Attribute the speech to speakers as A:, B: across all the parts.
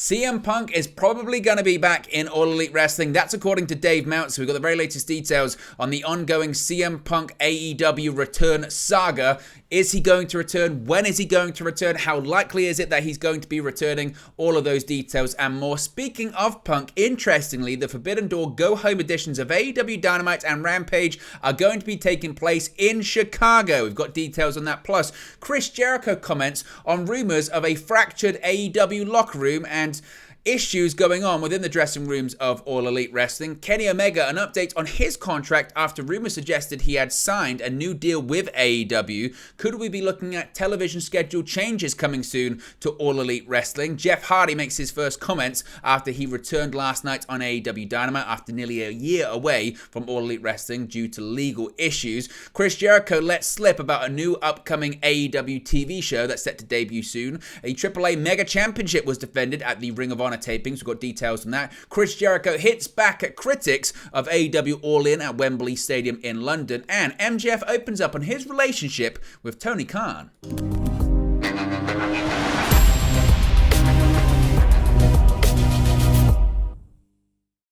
A: CM Punk is probably going to be back in All Elite Wrestling. That's according to Dave Mount. So we've got the very latest details on the ongoing CM Punk AEW return saga. Is he going to return? When is he going to return? How likely is it that he's going to be returning? All of those details and more. Speaking of Punk, interestingly, the Forbidden Door go-home editions of AEW Dynamite and Rampage are going to be taking place in Chicago. We've got details on that. Plus, Chris Jericho comments on rumors of a fractured AEW locker room and issues going on within the dressing rooms of All Elite Wrestling. Kenny Omega, an update on his contract after rumors suggested he had signed a new deal with AEW. Could we be looking at television schedule changes coming soon to All Elite Wrestling? Jeff Hardy makes his first comments after he returned last night on AEW Dynamite after nearly a year away from All Elite Wrestling due to legal issues. Chris Jericho lets slip about a new upcoming AEW TV show that's set to debut soon. A AAA Mega Championship was defended at the Ring of Honor tapings. We've got details on that. Chris Jericho hits back at critics of AEW All In at Wembley Stadium in London. And MJF opens up on his relationship with Tony Khan.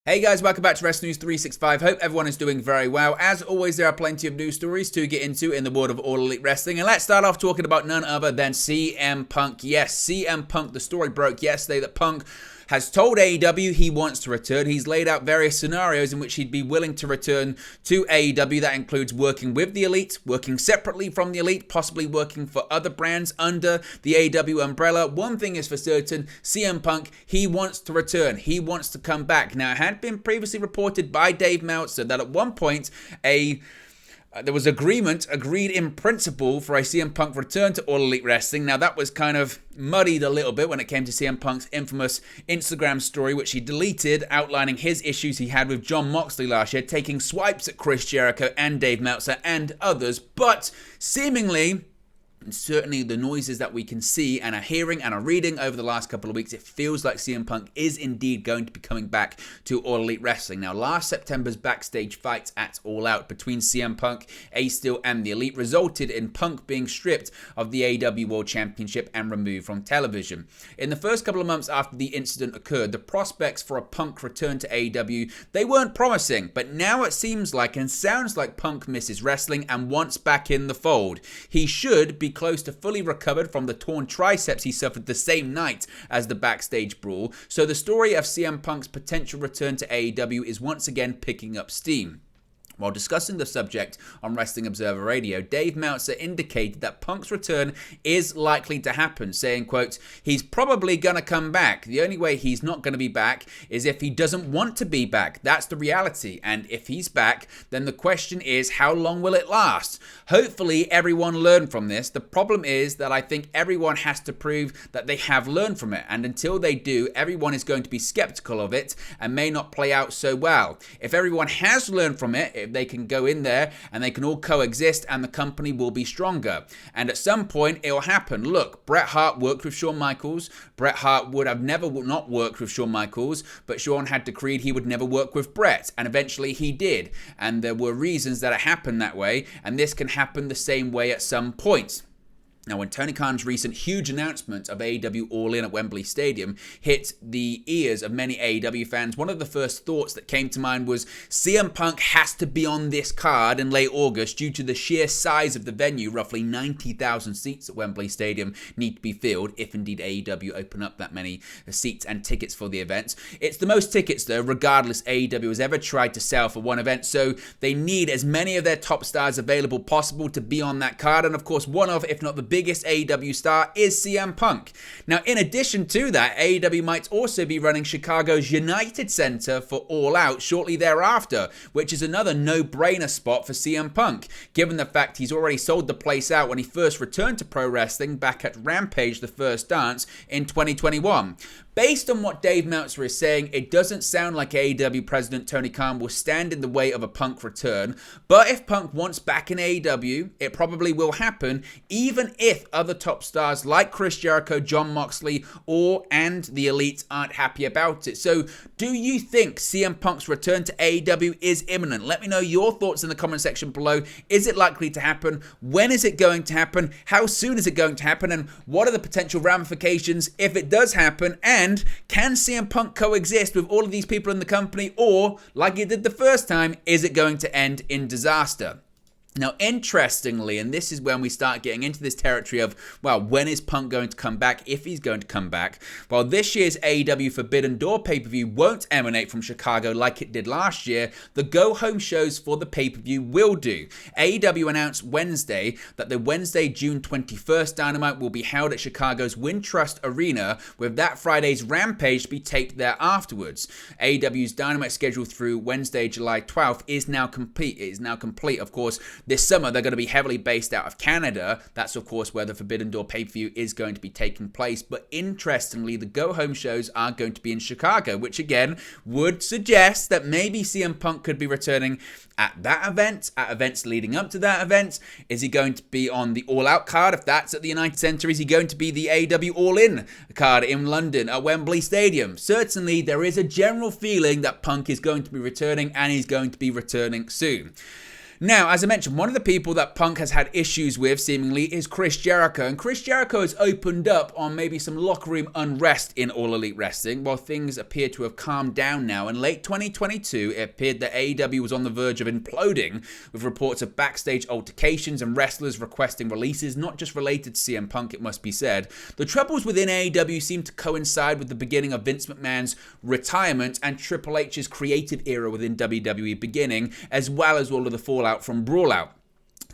A: Hey guys, welcome back to Wrestling News 365. Hope everyone is doing very well. As always, there are plenty of news stories to get into in the world of All Elite Wrestling. And let's start off talking about none other than CM Punk. Yes, CM Punk. The story broke yesterday that Punk has told AEW he wants to return. He's laid out various scenarios in which he'd be willing to return to AEW. That includes working with the Elite, working separately from the Elite, possibly working for other brands under the AEW umbrella. One thing is for certain, CM Punk, he wants to return. He wants to come back. Now, it had been previously reported by Dave Meltzer that at one point there was agreed in principle for a CM Punk return to All Elite Wrestling. Now, that was kind of muddied a little bit when it came to CM Punk's infamous Instagram story, which he deleted, outlining his issues he had with Jon Moxley last year, taking swipes at Chris Jericho and Dave Meltzer and others. But seemingly, and certainly the noises that we can see and are hearing and are reading over the last couple of weeks, it feels like CM Punk is indeed going to be coming back to All Elite Wrestling. Now, last September's backstage fight at All Out between CM Punk, Ace Steel, and the Elite resulted in Punk being stripped of the AEW World Championship and removed from television. In the first couple of months after the incident occurred, the prospects for a Punk return to AEW, they weren't promising, but now it seems like and sounds like Punk misses wrestling and wants back in the fold. He should be close to fully recovered from the torn triceps he suffered the same night as the backstage brawl, so the story of CM Punk's potential return to AEW is once again picking up steam. While discussing the subject on Wrestling Observer Radio, Dave Meltzer indicated that Punk's return is likely to happen, saying, quote, he's probably going to come back. The only way he's not going to be back is if he doesn't want to be back. That's the reality. And if he's back, then the question is, how long will it last? Hopefully, everyone learned from this. The problem is that I think everyone has to prove that they have learned from it. And until they do, everyone is going to be skeptical of it and may not play out so well. If everyone has learned from it, if they can go in there and they can all coexist and the company will be stronger. And at some point, it will happen. Look, Bret Hart worked with Shawn Michaels. Bret Hart would have never not worked with Shawn Michaels, but Shawn had decreed he would never work with Bret. And eventually he did. And there were reasons that it happened that way. And this can happen the same way at some point. Now, when Tony Khan's recent huge announcement of AEW All In at Wembley Stadium hit the ears of many AEW fans, one of the first thoughts that came to mind was CM Punk has to be on this card in late August due to the sheer size of the venue. Roughly 90,000 seats at Wembley Stadium need to be filled if indeed AEW open up that many seats and tickets for the event. It's the most tickets, though, regardless AEW has ever tried to sell for one event, so they need as many of their top stars available possible to be on that card. And of course, one of, if not the biggest AEW star is CM Punk. Now, in addition to that, AEW might also be running Chicago's United Center for All Out shortly thereafter, which is another no-brainer spot for CM Punk, given the fact he's already sold the place out when he first returned to pro wrestling back at Rampage The First Dance in 2021. Based on what Dave Meltzer is saying, it doesn't sound like AEW President Tony Khan will stand in the way of a Punk return, but if Punk wants back in AEW, it probably will happen, even if other top stars like Chris Jericho, Jon Moxley, and the Elite aren't happy about it. So, do you think CM Punk's return to AEW is imminent? Let me know your thoughts in the comment section below. Is it likely to happen? When is it going to happen? How soon is it going to happen? And what are the potential ramifications if it does happen? And And can CM Punk coexist with all of these people in the company, or, like it did the first time, is it going to end in disaster? Now, interestingly, and this is when we start getting into this territory of, well, when is Punk going to come back, if he's going to come back? While this year's AEW Forbidden Door pay-per-view won't emanate from Chicago like it did last year, the go-home shows for the pay-per-view will do. AEW announced Wednesday that the Wednesday, June 21st Dynamite will be held at Chicago's Wintrust Arena, with that Friday's Rampage to be taped there afterwards. AEW's Dynamite schedule through Wednesday, July 12th is now complete. It is now complete, of course. This summer, they're going to be heavily based out of Canada. That's, of course, where the Forbidden Door pay-per-view is going to be taking place. But interestingly, the go-home shows are going to be in Chicago, which, again, would suggest that maybe CM Punk could be returning at that event, at events leading up to that event. Is he going to be on the All Out card if that's at the United Centre? Is he going to be the AEW All In card in London at Wembley Stadium? Certainly, there is a general feeling that Punk is going to be returning, and he's going to be returning soon. Now, as I mentioned, one of the people that Punk has had issues with, seemingly, is Chris Jericho. And Chris Jericho has opened up on maybe some locker room unrest in All Elite Wrestling, while things appear to have calmed down now. In late 2022, it appeared that AEW was on the verge of imploding, with reports of backstage altercations and wrestlers requesting releases, not just related to CM Punk, it must be said. The troubles within AEW seem to coincide with the beginning of Vince McMahon's retirement and Triple H's creative era within WWE beginning, as well as all of the fallout from Brawlout,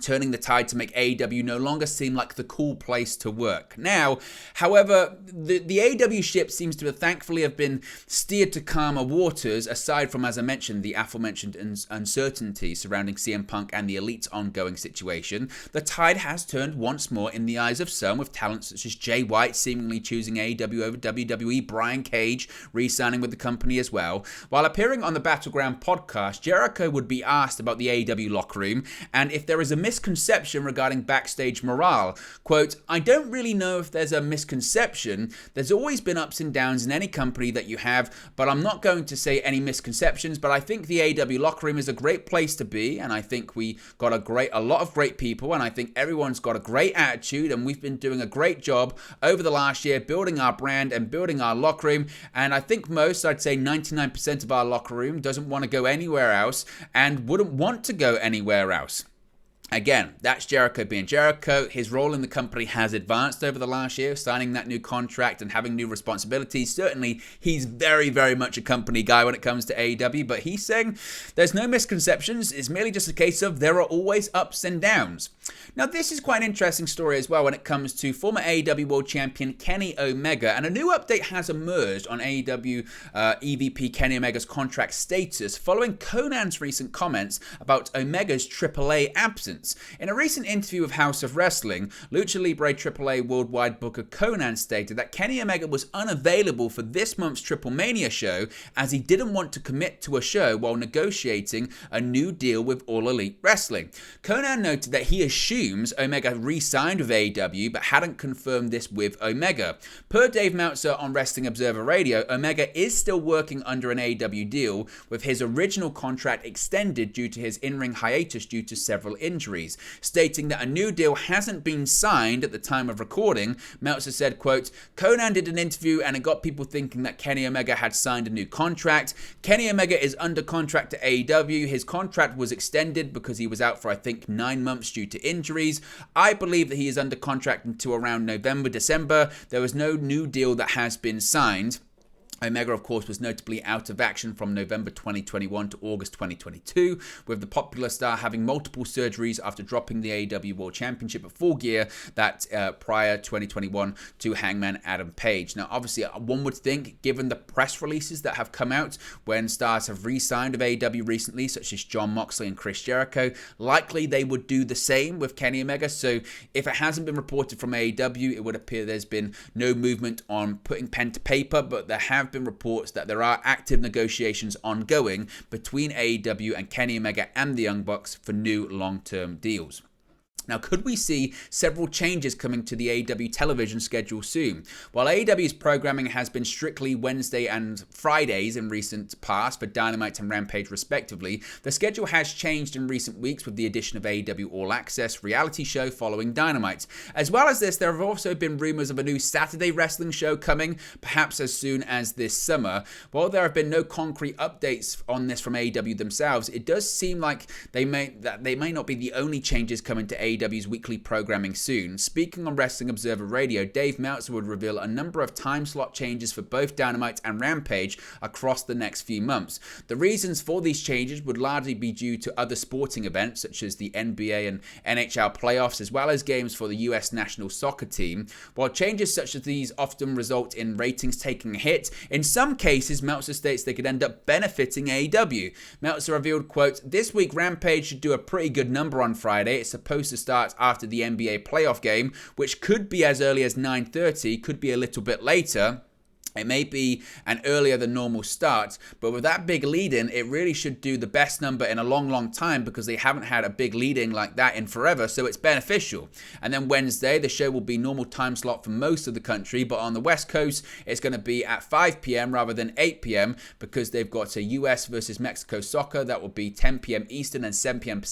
A: turning the tide to make AEW no longer seem like the cool place to work. Now, however, the AEW ship seems to thankfully have been steered to calmer waters, aside from, as I mentioned, the aforementioned uncertainty surrounding CM Punk and the Elite's ongoing situation. The tide has turned once more in the eyes of some, with talent such as Jay White seemingly choosing AEW over WWE, Brian Cage re-signing with the company as well. While appearing on the Battleground podcast, Jericho would be asked about the AEW locker room and if there is a misconception regarding backstage morale. Quote, "I don't really know if there's a misconception. There's always been ups and downs in any company that you have, but I'm not going to say any misconceptions, but I think the AEW locker room is a great place to be, and I think we got a lot of great people, and I think everyone's got a great attitude, and we've been doing a great job over the last year building our brand and building our locker room, and I think I'd say 99% of our locker room doesn't want to go anywhere else and wouldn't want to go anywhere else." Again, that's Jericho being Jericho. His role in the company has advanced over the last year, signing that new contract and having new responsibilities. Certainly, he's very, very much a company guy when it comes to AEW, but he's saying there's no misconceptions. It's merely just a case of there are always ups and downs. Now, this is quite an interesting story as well when it comes to former AEW World Champion Kenny Omega, and a new update has emerged on AEW EVP Kenny Omega's contract status following Conan's recent comments about Omega's AAA absence. In a recent interview with House of Wrestling, Lucha Libre AAA Worldwide Booker Conan stated that Kenny Omega was unavailable for this month's Triple Mania show as he didn't want to commit to a show while negotiating a new deal with All Elite Wrestling. Conan noted that he assumes Omega re-signed with AEW but hadn't confirmed this with Omega. Per Dave Meltzer on Wrestling Observer Radio, Omega is still working under an AEW deal, with his original contract extended due to his in-ring hiatus due to several injuries. Stating that a new deal hasn't been signed at the time of recording, Meltzer said, quote, "Conan did an interview and it got people thinking that Kenny Omega had signed a new contract. Kenny Omega is under contract to AEW. His contract was extended because he was out for, I think, 9 months due to injuries. I believe that he is under contract until around November, December. There was no new deal that has been signed." Omega, of course, was notably out of action from November 2021 to August 2022, with the popular star having multiple surgeries after dropping the AEW World Championship at Full Gear that prior 2021 to Hangman Adam Page. Now, obviously, one would think, given the press releases that have come out when stars have re-signed of AEW recently, such as Jon Moxley and Chris Jericho, likely they would do the same with Kenny Omega. So if it hasn't been reported from AEW, it would appear there's been no movement on putting pen to paper, but there have been reports that there are active negotiations ongoing between AEW and Kenny Omega and the Young Bucks for new long-term deals. Now, could we see several changes coming to the AEW television schedule soon? While AEW's programming has been strictly Wednesday and Fridays in recent past for Dynamite and Rampage respectively, the schedule has changed in recent weeks with the addition of AEW All Access reality show following Dynamite. As well as this, there have also been rumors of a new Saturday wrestling show coming, perhaps as soon as this summer. While there have been no concrete updates on this from AEW themselves, it does seem like they may not be the only changes coming to AEW's weekly programming soon. Speaking on Wrestling Observer Radio, Dave Meltzer would reveal a number of time slot changes for both Dynamite and Rampage across the next few months. The reasons for these changes would largely be due to other sporting events such as the NBA and NHL playoffs, as well as games for the US national soccer team. While changes such as these often result in ratings taking a hit, in some cases Meltzer states they could end up benefiting AEW. Meltzer revealed, quote, "This week Rampage should do a pretty good number on Friday. It's supposed to start after the NBA playoff game, which could be as early as 9:30, could be a little bit later. It may be an earlier than normal start, but with that big lead-in, it really should do the best number in a long time because they haven't had a big lead-in like that in forever, so it's beneficial." And then Wednesday, the show will be normal time slot for most of the country, but on the West Coast, it's going to be at 5 p.m. rather than 8 p.m. because they've got a US versus Mexico soccer that will be 10 p.m. Eastern and 7 p.m.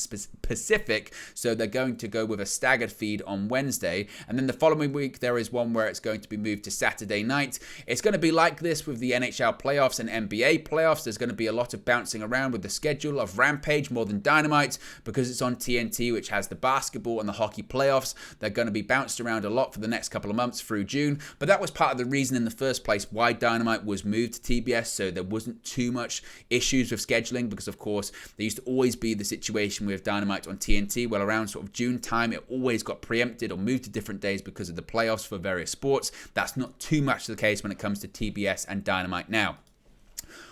A: Pacific, so they're going to go with a staggered feed on Wednesday. And then the following week, there is one where it's going to be moved to Saturday night. It's going to be like this with the NHL playoffs and NBA playoffs. There's going to be a lot of bouncing around with the schedule of Rampage more than Dynamite because it's on TNT, which has the basketball and the hockey playoffs. They're going to be bounced around a lot for the next couple of months through June, but that was part of the reason in the first place why Dynamite was moved to TBS, so there wasn't too much issues with scheduling because, of course, there used to always be the situation with Dynamite on TNT. Well, around sort of June time, it always got preempted or moved to different days because of the playoffs for various sports. That's not too much the case when it comes to TBS and Dynamite now.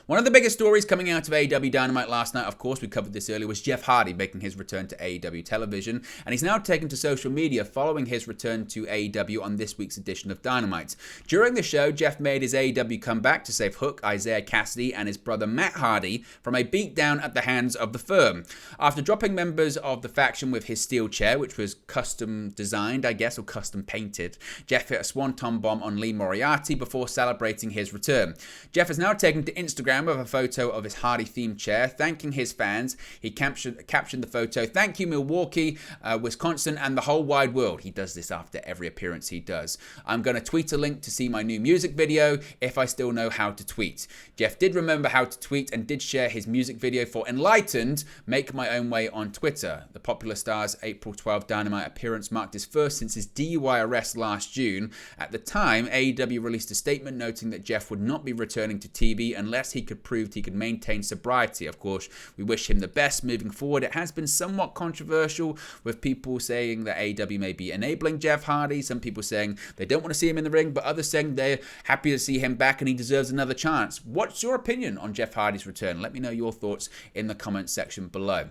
A: One of the biggest stories coming out of AEW Dynamite last night, of course, we covered this earlier, was Jeff Hardy making his return to AEW television, and he's now taken to social media following his return to AEW on this week's edition of Dynamite. During the show, Jeff made his AEW comeback to save Hook, Isaiah Cassidy, and his brother Matt Hardy from a beatdown at the hands of the Firm. After dropping members of the faction with his steel chair, which was custom designed, I guess, or custom painted, Jeff hit a swanton bomb on Lee Moriarty before celebrating his return. Jeff has now taken to Instagram with a photo of his Hardy-themed chair, thanking his fans. He captioned the photo, "Thank you, Milwaukee, Wisconsin, and the whole wide world." He does this after every appearance he does. "I'm going to tweet a link to see my new music video, if I still know how to tweet." Jeff did remember how to tweet and did share his music video for Enlightened, Make My Own Way on Twitter. The popular star's April 12 Dynamite appearance marked his first since his DUI arrest last June. At the time, AEW released a statement noting that Jeff would not be returning to TV unless he could prove he could maintain sobriety. Of course, we wish him the best moving forward. It has been somewhat controversial with people saying that AEW may be enabling Jeff Hardy, some people saying they don't want to see him in the ring, but others saying they're happy to see him back and he deserves another chance. What's your opinion on Jeff Hardy's return? Let me know your thoughts in the comments section below.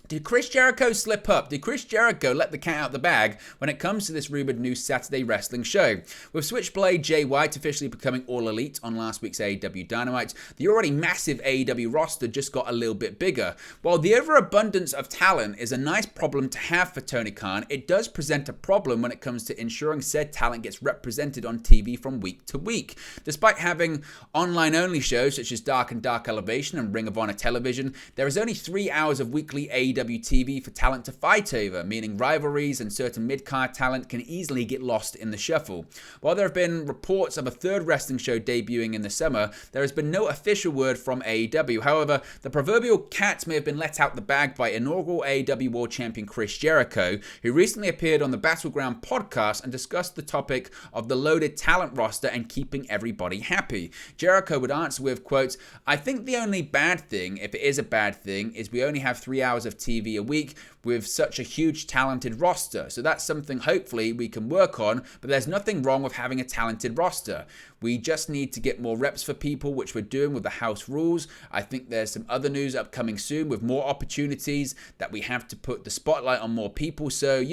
A: Did Chris Jericho slip up? Did Chris Jericho let the cat out the bag when it comes to this rumored new Saturday wrestling show? With Switchblade Jay White officially becoming All Elite on last week's AEW Dynamite, the already massive AEW roster just got a little bit bigger. While the overabundance of talent is a nice problem to have for Tony Khan, it does present a problem when it comes to ensuring said talent gets represented on TV from week to week. Despite having online-only shows such as Dark and Dark Elevation and Ring of Honor Television, there is only 3 hours of weekly AEW TV for talent to fight over, meaning rivalries and certain mid-card talent can easily get lost in the shuffle. While there have been reports of a third wrestling show debuting in the summer, there has been no official word from AEW. However, the proverbial cat may have been let out the bag by inaugural AEW World Champion Chris Jericho, who recently appeared on the Battleground podcast and discussed the topic of the loaded talent roster and keeping everybody happy. Jericho would answer with, quote, "I think the only bad thing, if it is a bad thing, is we only have 3 hours of TV a week with such a huge talented roster. So that's something hopefully we can work on, but there's nothing wrong with having a talented roster. We just need to get more reps for people, which we're doing with the house rules. I think there's some other news upcoming soon with more opportunities that we have to put the spotlight on more people. So,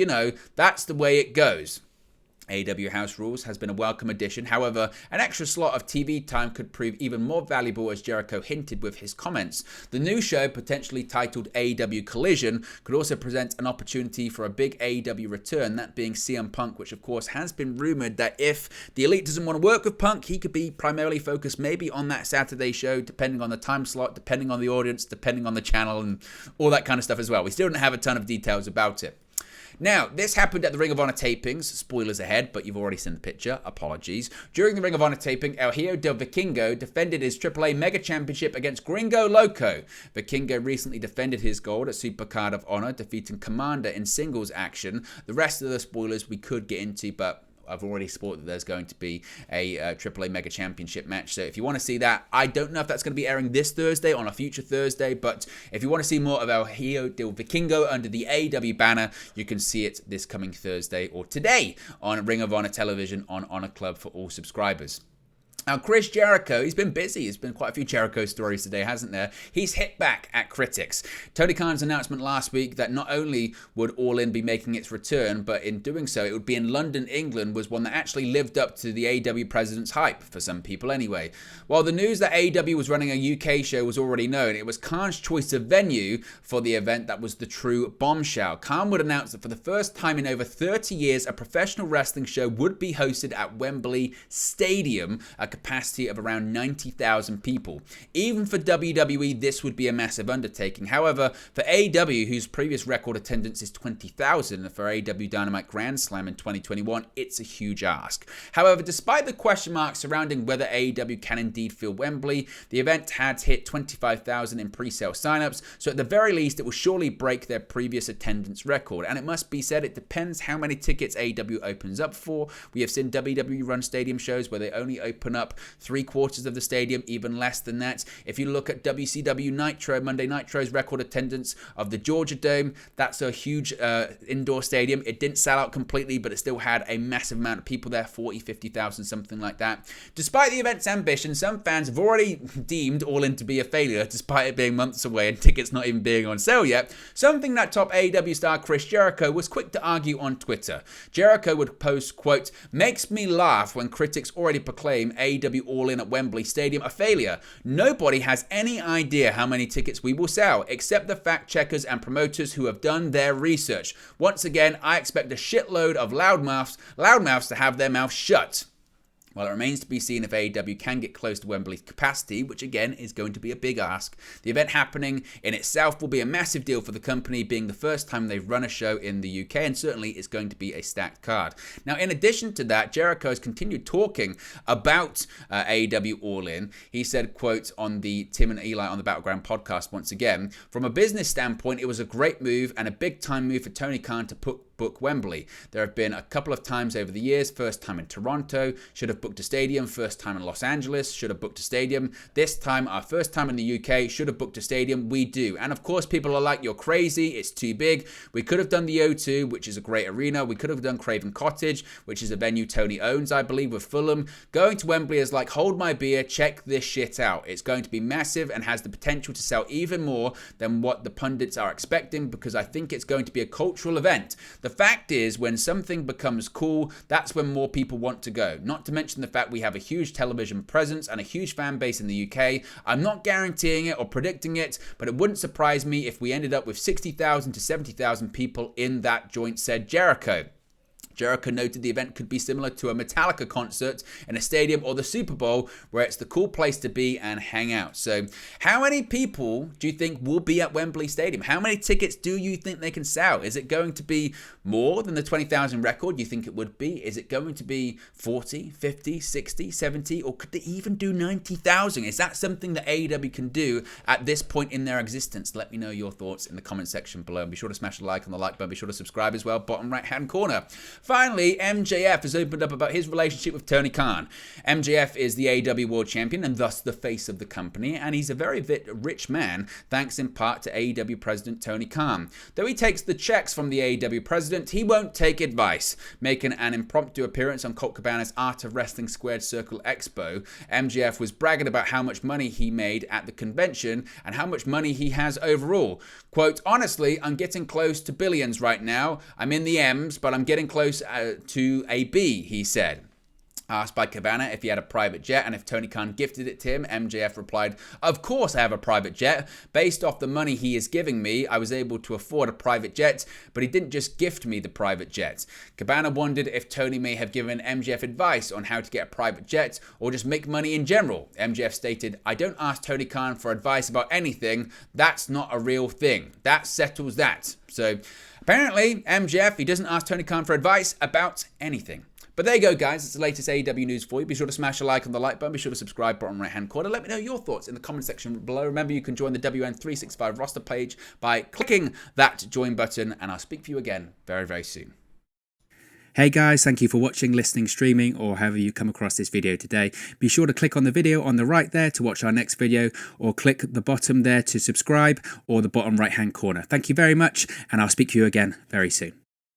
A: that's the way it goes." AEW House Rules has been a welcome addition. However, an extra slot of TV time could prove even more valuable, as Jericho hinted with his comments. The new show, potentially titled AEW Collision, could also present an opportunity for a big AEW return, that being CM Punk, which of course has been rumored that if the Elite doesn't want to work with Punk, he could be primarily focused maybe on that Saturday show, depending on the time slot, depending on the audience, depending on the channel, and all that kind of stuff as well. We still don't have a ton of details about it. Now, this happened at the Ring of Honor tapings. Spoilers ahead, but you've already seen the picture. Apologies. During the Ring of Honor taping, El Hijo del Vikingo defended his AAA Mega Championship against Gringo Loco. Vikingo recently defended his gold at Supercard of Honor, defeating Commander in singles action. The rest of the spoilers we could get into, but I've already spoiled that there's going to be a AAA Mega Championship match. So if you want to see that, I don't know if that's going to be airing this Thursday on a future Thursday, but if you want to see more of El Hijo del Vikingo under the AEW banner, you can see it this coming Thursday or today on Ring of Honor Television on Honor Club for all subscribers. Now, Chris Jericho, he's been busy. There's been quite a few Jericho stories today, hasn't there? He's hit back at critics. Tony Khan's announcement last week that not only would All In be making its return, but in doing so, it would be in London, England, was one that actually lived up to the AEW president's hype, for some people anyway. While the news that AEW was running a UK show was already known, it was Khan's choice of venue for the event that was the true bombshell. Khan would announce that for the first time in over 30 years, a professional wrestling show would be hosted at Wembley Stadium, a capacity of around 90,000 people. Even for WWE, this would be a massive undertaking. However, for AEW, whose previous record attendance is 20,000, and for AEW Dynamite Grand Slam in 2021, it's a huge ask. However, despite the question marks surrounding whether AEW can indeed fill Wembley, the event had hit 25,000 in pre-sale signups, so at the very least, it will surely break their previous attendance record. And it must be said, it depends how many tickets AEW opens up for. We have seen WWE run stadium shows where they only open up 3/4 of the stadium, even less than that. If you look at WCW Nitro, Monday Nitro's record attendance of the Georgia Dome, that's a huge indoor stadium. It didn't sell out completely, but it still had a massive amount of people there, 40, 50,000, something like that. Despite the event's ambition, some fans have already deemed All In to be a failure, despite it being months away and tickets not even being on sale yet. Something that top AEW star Chris Jericho was quick to argue on Twitter. Jericho would post, quote, "Makes me laugh when critics already proclaim AEW All In at Wembley Stadium a failure. Nobody has any idea how many tickets we will sell, except the fact checkers and promoters who have done their research. Once again, I expect a shitload of loudmouths to have their mouths shut." Well, it remains to be seen if AEW can get close to Wembley's capacity, which again is going to be a big ask. The event happening in itself will be a massive deal for the company, being the first time they've run a show in the UK, and certainly it's going to be a stacked card. Now, in addition to that, Jericho has continued talking about AEW All In. He said, quote, on the Tim and Eli on the Battleground podcast once again, "From a business standpoint, it was a great move and a big time move for Tony Khan to book Wembley. There have been a couple of times over the years, first time in Toronto, should have booked a stadium, first time in Los Angeles, should have booked a stadium. This time, our first time in the UK, should have booked a stadium, we do. And of course, people are like, you're crazy, it's too big. We could have done the O2, which is a great arena. We could have done Craven Cottage, which is a venue Tony owns, I believe, with Fulham. Going to Wembley is like, hold my beer, check this shit out. It's going to be massive and has the potential to sell even more than what the pundits are expecting, because I think it's going to be a cultural event. The fact is, when something becomes cool, that's when more people want to go. Not to mention the fact we have a huge television presence and a huge fan base in the UK. I'm not guaranteeing it or predicting it, but it wouldn't surprise me if we ended up with 60,000 to 70,000 people in that joint," said Jericho. Jericho noted the event could be similar to a Metallica concert in a stadium or the Super Bowl, where it's the cool place to be and hang out. So how many people do you think will be at Wembley Stadium? How many tickets do you think they can sell? Is it going to be more than the 20,000 record you think it would be? Is it going to be 40, 50, 60, 70, or could they even do 90,000? Is that something that AEW can do at this point in their existence? Let me know your thoughts in the comment section below. And be sure to smash a like on the like button. Be sure to subscribe as well, bottom right hand corner. Finally, MJF has opened up about his relationship with Tony Khan. MJF is the AEW World Champion and thus the face of the company, and he's a very rich man, thanks in part to AEW President Tony Khan. Though he takes the checks from the AEW President, he won't take advice. Making an impromptu appearance on Colt Cabana's Art of Wrestling Squared Circle Expo, MJF was bragging about how much money he made at the convention and how much money he has overall. Quote, "Honestly, I'm getting close to billions right now. I'm in the M's, but I'm getting close close to a B, he said. Asked by Cabana if he had a private jet and if Tony Khan gifted it to him, MJF replied, "Of course I have a private jet. Based off the money he is giving me, I was able to afford a private jet, but he didn't just gift me the private jet." Cabana wondered if Tony may have given MJF advice on how to get a private jet or just make money in general. MJF stated, "I don't ask Tony Khan for advice about anything. That's not a real thing. That settles that." So apparently MJF, he doesn't ask Tony Khan for advice about anything. But there you go, guys. It's the latest AEW news for you. Be sure to smash a like on the like button. Be sure to subscribe, bottom right-hand corner. Let me know your thoughts in the comment section below. Remember, you can join the WN365 roster page by clicking that join button, and I'll speak to you again very, very soon. Hey guys, thank you for watching, listening, streaming, or however you come across this video today. Be sure to click on the video on the right there to watch our next video, or click the bottom there to subscribe, or the bottom right-hand corner. Thank you very much, and I'll speak to you again very soon.